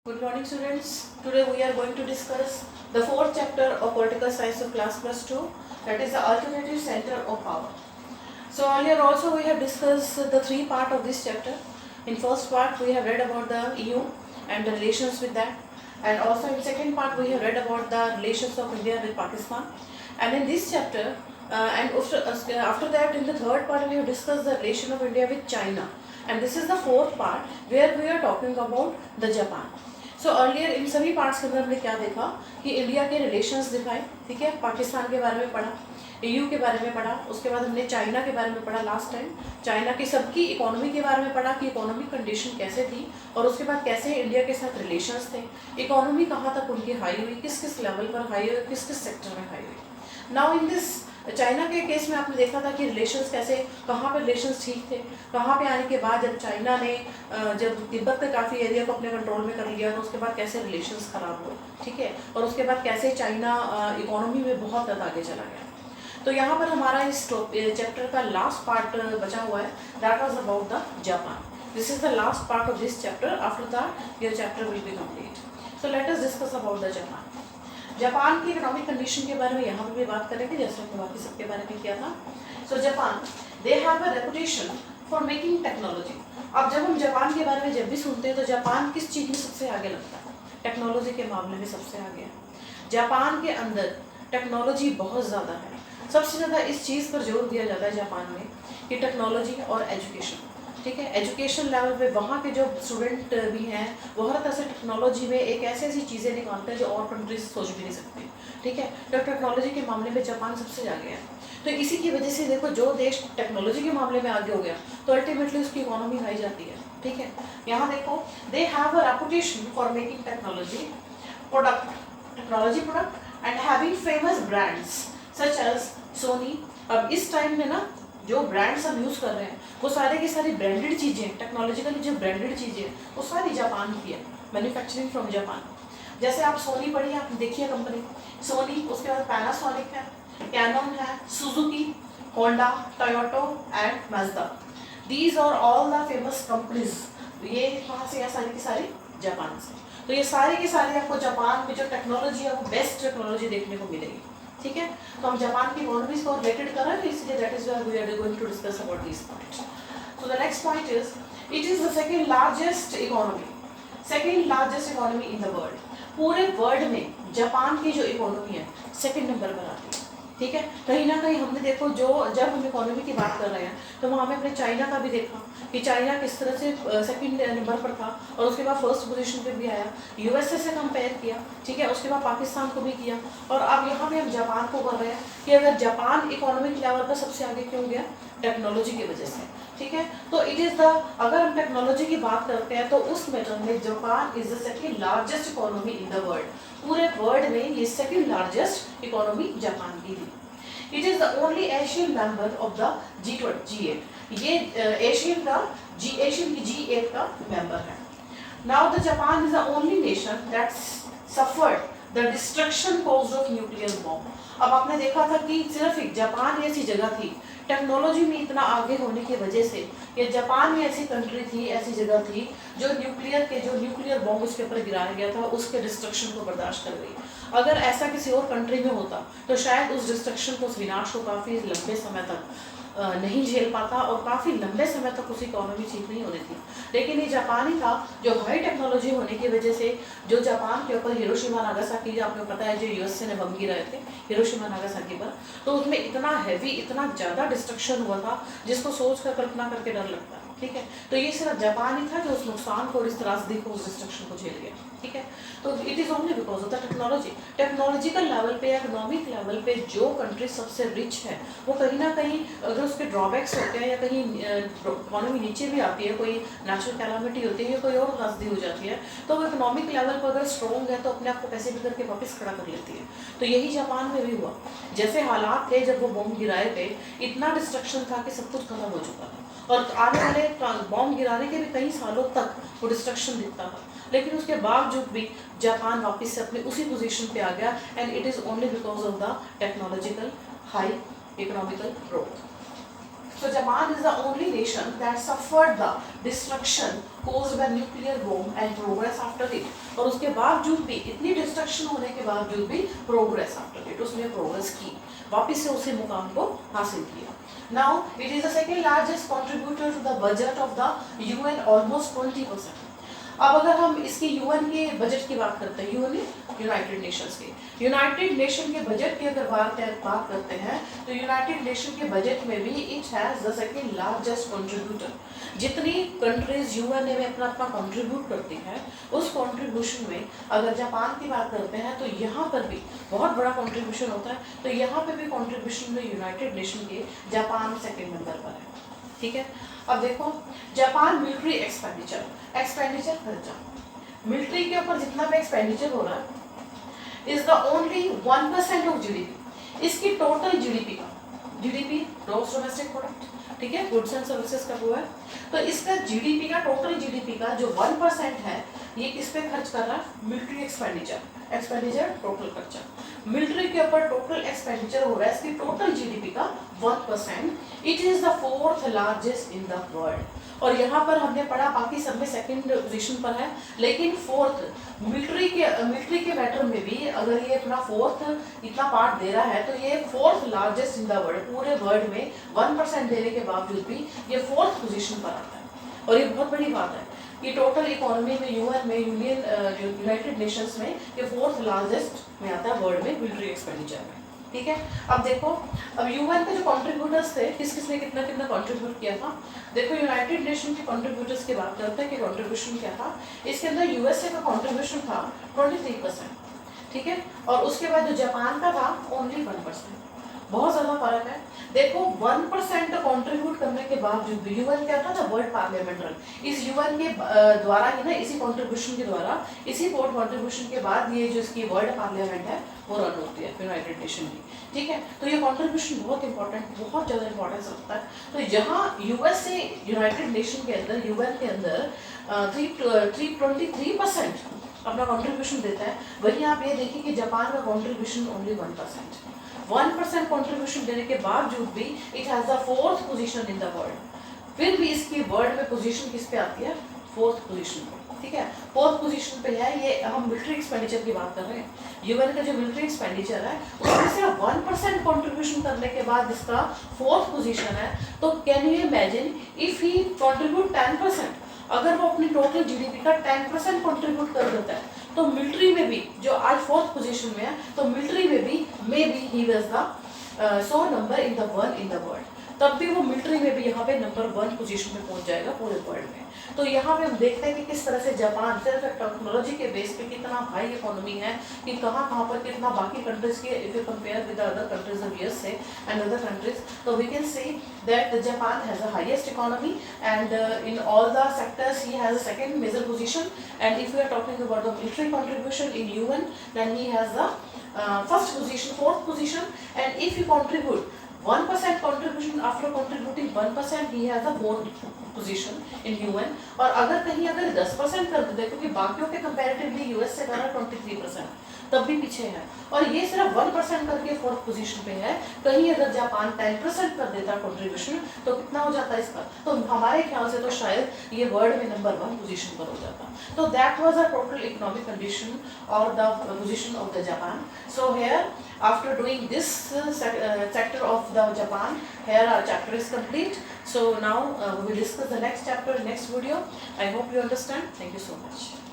Good morning students. Today we are going to discuss the fourth chapter of political science of class plus 2, that is the alternative center of power. So earlier also we have discussed the three part of this chapter. In first part we have read about the EU and the relations with that, and also in second part we have read about the relations of India with Pakistan, and in this chapter and after that in the third part we have discussed the relation of India with China, and this is the fourth part where we are talking about the Japan. So earlier in सभी parts के अंदर हमने क्या देखा कि India के relations दिखाए, ठीक है, पाकिस्तान के बारे में पढ़ा, ईयू के बारे में पढ़ा, उसके बाद हमने चाइना के बारे में पढ़ा लास्ट टाइम, चाइना की सबकी इकोनॉमी के बारे में पढ़ा कि इकोनॉमिक कंडीशन कैसे थी, और उसके बाद कैसे इंडिया के साथ रिलेशंस थे, इकोनॉमी कहाँ तक उनकी हाई हुई, किस किस लेवल पर हाई हुई, किस किस सेक्टर में हाई हुई. नाउ इन दिस चाइना के केस में आपने देखा था कि रिलेशंस कैसे, कहाँ पे रिलेशंस ठीक थे, कहाँ पे आने के बाद जब चाइना ने जब तिब्बत के काफ़ी एरिया को अपने कंट्रोल में कर लिया तो उसके बाद कैसे रिलेशंस खराब हुए, ठीक है, और उसके बाद कैसे चाइना इकोनॉमी में बहुत ज़्यादा आगे चला गया. तो यहाँ पर हमारा इस चैप्टर का लास्ट पार्ट बचा हुआ है, that was about the Japan. This is the last part of this chapter. After that your chapter will be complete. So let us discuss about the Japan. Japan की economic condition के बारे में यहाँ पर भी बात करेंगे जैसे हमने बाकी सबके बारे में किया था. So Japan they have a reputation for making technology. अब जब हम जापान के बारे में जब भी सुनते हैं तो जापान किस चीज़ में सबसे आगे लगता है? टेक्नोलॉजी के मामले में सबसे आगे है. जापान के अंदर टेक्नोलॉजी बहुत ज़्यादा है. सबसे ज़्यादा इस चीज़ पर जोर दिया जाता है जापान में कि टेक्नोलॉजी और एजुकेशन, ठीक है, एजुकेशन लेवल पे वहाँ के जो स्टूडेंट भी हैं वो हर तरह से टेक्नोलॉजी में एक ऐसी ऐसी चीज़ें निकालते हैं जो और कंट्रीज सोच भी नहीं सकती, ठीक है. तो टेक्नोलॉजी के मामले में जापान सबसे आगे है. तो इसी की वजह से देखो जो देश टेक्नोलॉजी के मामले में आगे हो गया तो अल्टीमेटली उसकी इकोनॉमी हाई जाती है, ठीक है. यहाँ देखो they have a reputation for making technology product and having famous brands such as Sony. अब इस टाइम में ना जो ब्रांड्स हम यूज़ कर रहे हैं वो सारे की सारी ब्रांडेड चीज़ें, टेक्नोलॉजिकली जो ब्रांडेड चीज़ें वो सारी जापान की है, मैन्युफैक्चरिंग फ्रॉम जापान. जैसे आप सोनी पढ़िए, आप देखिए कंपनी सोनी, उसके बाद पैनासोनिक है, कैनन है, Suzuki, Honda, Toyota and Mazda. These are all the famous companies. ये कहाँ से है? सारी की सारी जापान से. तो ये सारी की सारी आपको जापान में जो टेक्नोलॉजी है वो बेस्ट टेक्नोलॉजी देखने को मिलेगी, ठीक है. तो हम जापान की इकोनॉमीज को रिलेटेड कर रहे हैं, इसलिए that is why we are going to discuss about this points. So the next point is it is the second largest economy in the world. पूरे वर्ल्ड में जापान की जो इकोनॉमी है सेकंड नंबर पर आती है, ठीक है. कहीं ना कहीं हमने देखो जो जब हम इकोनॉमी की बात कर रहे हैं तो वहाँ में अपने चाइना का भी देखा कि चाइना किस तरह से सेकंड नंबर पर था और उसके बाद फर्स्ट पोजीशन पे भी आया. यूएसए से कंपेयर किया, ठीक है, उसके बाद पाकिस्तान को भी किया, और अब यहाँ पे हम जापान को कर रहे हैं कि अगर जापान इकोनॉमिक लेवल पर सबसे आगे क्यों गया? टेक्नोलॉजी की वजह से, ठीक है. तो इट इज़ द, अगर हम टेक्नोलॉजी की बात करते हैं तो उस मैटर में Japan is the second largest economy in the world. पूरे वर्ल्ड में ये सेकंड लार्जेस्ट इकोनॉमी जापान की थी. It is the only Asian member of the G8. ये एशियन की G8 का मेंबर है. Now the Japan is the only nation that suffered the destruction caused of nuclear bomb. अब आपने देखा था कि सिर्फ एक जापान ऐसी जगह थी टेक्नोलॉजी में इतना आगे होने की वजह से, ये जापान में ऐसी कंट्री थी, ऐसी जगह थी जो न्यूक्लियर बॉम्ब उसके ऊपर गिराया गया था उसके डिस्ट्रक्शन को बर्दाश्त कर गई. अगर ऐसा किसी और कंट्री में होता तो शायद उस डिस्ट्रक्शन को, उस विनाश को काफ़ी लंबे समय तक नहीं झेल पाता और काफ़ी लंबे समय तक उसकी इकोनॉमी ठीक नहीं होनी थी. लेकिन ये जापानी था जो हाई टेक्नोलॉजी होने की वजह से, जो जापान के ऊपर हिरोशिमा नागासाकी, आपको पता है जो यूएसए ने बम गिराए थे हिरोशिमा नागासाकी पर, तो उसमें इतना हैवी, इतना ज़्यादा डिस्ट्रक्शन हुआ था जिसको सोच कर, कल्पना करके डर लगता है, ठीक है. तो ये सिर्फ जापान ही था जो उस नुकसान को और इस त्रासदी को, उस डिस्ट्रक्शन को झेल गया, ठीक है. तो it is only because of the technology. Technological level पे, इकोनॉमिक लेवल पे जो कंट्री सबसे रिच है वो कहीं ना कहीं अगर उसके ड्रॉबैक्स होते हैं या कहीं इकोनॉमी नीचे भी आती है, कोई नेचुरल कैलामिटी होती है या कोई और त्रासदी हो जाती है, तो वो इकोनॉमिक लेवल पर अगर स्ट्रॉन्ग है तो अपने आप को पैसे भी करके वापस खड़ा कर लेती है. तो यही जापान में भी हुआ. जैसे हालात थे जब वो बम गिराए थे, इतना डिस्ट्रक्शन था कि सब कुछ खत्म हो चुका था और आने वाले बॉम्ब गिराने के भी कई सालों तक वो डिस्ट्रक्शन दिखता था, लेकिन उसके बावजूद भी जापान वापस से अपने उसी पोजीशन पे आ गया. And it is only because of the technological high economical growth. So Japan is the only nation that suffered the destruction caused by nuclear bomb and progress after it. और उसके बावजूद भी, इतनी डिस्ट्रक्शन होने के बावजूद भी प्रोग्रेस आफ्टर इट, उसने प्रोग्रेस की, वापस से उसी मुकाम को हासिल किया. Now it is the second largest contributor to the budget of the UN, almost 20%. अब अगर हम इसके यूएन के बजट की बात करते हैं, यूनाइटेड नेशंस के, यूनाइटेड नेशन के बजट की अगर बात करते हैं तो यूनाइटेड नेशन के बजट में भी it has the second largest contributor. जितनी कंट्रीज यूएन में अपना कंट्रीब्यूट करती हैं, उस कंट्रीब्यूशन में अगर जापान की बात करते हैं तो यहाँ पर भी बहुत बड़ा कंट्रीब्यूशन होता है. तो यहाँ पे भी कंट्रीब्यूशन में यूनाइटेड नेशन के जापान सेकंड नंबर पर है. ठीक है. अब देखो जापान मिलिट्री एक्सपेंडिचर खर्चा, मिलिट्री के ऊपर जितना भी एक्सपेंडिचर हो रहा है is the only 1% of GDP. इसकी total GDP gross domestic product, ठीक है, गुड्स एंड सर्विसेज का हुआ है, तो इसका जीडीपी का, टोटल जीडीपी का जो 1% है, ये किस पे खर्च कर रहा है? मिलिट्री एक्सपेंडिचर टोटल खर्चा. मिलिट्री के ऊपर टोटल एक्सपेंडिचर हो रहा है इसकी टोटल जीडीपी का 1%. It is the 4th largest in the world. और यहाँ पर हमने पढ़ा बाकी सब में सेकंड पोजीशन पर है, लेकिन 4th मिलिट्री के मैटर में भी अगर ये अपना 4th इतना पार्ट दे रहा है तो ये 4th largest in the world. पूरे वर्ल्ड में 1% देने के बावजूद भी ये 4th पोजीशन पर आता है. और ये बहुत बड़ी बात है कि टोटल इकोनॉमी में यूएन में, यूनाइटेड नेशंस में ये 4th लार्जेस्ट में आता है वर्ल्ड में मिलिट्री एक्सपेंडिचर में. ठीक है. अब देखो, अब यूएन के जो कंट्रीब्यूटर्स थे, किसने कितना कंट्रीब्यूट किया था. देखो यूनाइटेड नेशन के कंट्रीब्यूटर्स की बात करते हैं कि कंट्रीब्यूशन क्या था. इसके अंदर यूएसए का कंट्रीब्यूशन था 23%. ठीक है. और उसके बाद जो जापान का था ओनली 1%. बहुत ज़्यादा फर्क है. देखो 1% कंट्रीब्यूट करने के बावजूद भी यूएन क्या था, वर्ल्ड पार्लियामेंट रन. इस यूएन के द्वारा ही ना, इसी कंट्रीब्यूशन के द्वारा, इसी वोट कंट्रीब्यूशन के बाद ये जो इसकी वर्ल्ड पार्लियामेंट है वो रन होती है यूनाइटेड नेशन की. ठीक है. तो ये कंट्रीब्यूशन बहुत इंपॉर्टेंट, बहुत ज़्यादा इंपॉर्टेंस रखता है. तो जहाँ यूएस से यूनाइटेड नेशन के अंदर, यूएन के अंदर 323% अपना कंट्रीब्यूशन देता है, वहीं आप ये देखिए कि जापान का कंट्रीब्यूशन ओनली 1%. 1% कंट्रीब्यूशन देने के बावजूद भी it has the 4th position in the world. फिर भी इसकी वर्ल्ड में पोजीशन किस पे आती है? 4th पोजीशन पे. ठीक है. 4th पोजीशन पे है. ये हम मिलिट्री एक्सपेंडिचर की बात कर रहे हैं. यूएन का जो मिलिट्री एक्सपेंडिचर है उसमें सिर्फ 1% कंट्रीब्यूशन करने के बाद इसका 4th पोजीशन है. तो can you imagine if he contribute 10%, अगर वो अपनी टोटल जीडीपी का 10% कंट्रीब्यूट कर देता है तो मिलिट्री में भी, जो आज 4th पोजीशन में है, तो मिलिट्री में भी may be he was the 100 number in the world. तब भी वो मिलिट्री में भी यहाँ पे नंबर 1 पोजीशन में पहुँच जाएगा पूरे वर्ल्ड में. तो यहाँ पे हम देखते हैं कि किस तरह से जापान सिर्फ टेक्नोलॉजी के बेस पे कितना हाई इकोनॉमी है, कि कहाँ पर कितना बाकी कंट्रीज के, if you compare with other countries of USA and other countries, तो we can see that Japan has the highest economy and in all the sectors he has a second major position. And if we are talking about the military contribution in UN, then he has the first position, 4th position. And if you contribute 1% contribution, after contributing 1% he has a 4th position in UN. और अगर 10% कर देते, क्योंकि बाकियों के comparatively US से करा 23%, तब भी पीछे है. और ये सिर्फ 1% करके 4th पोजीशन पे है. कहीं अगर जापान 10% कर देता कंट्रीब्यूशन तो कितना हो जाता है इसका? तो हमारे ख्याल से तो शायद ये वर्ल्ड में नंबर 1 पोजीशन पर हो जाता. तो that was a total economic condition और the position of the Japan. So here after doing this sector of the Japan, here our chapter is complete. So now we will discuss the next chapter in next video. I hope you understand. Thank you so much.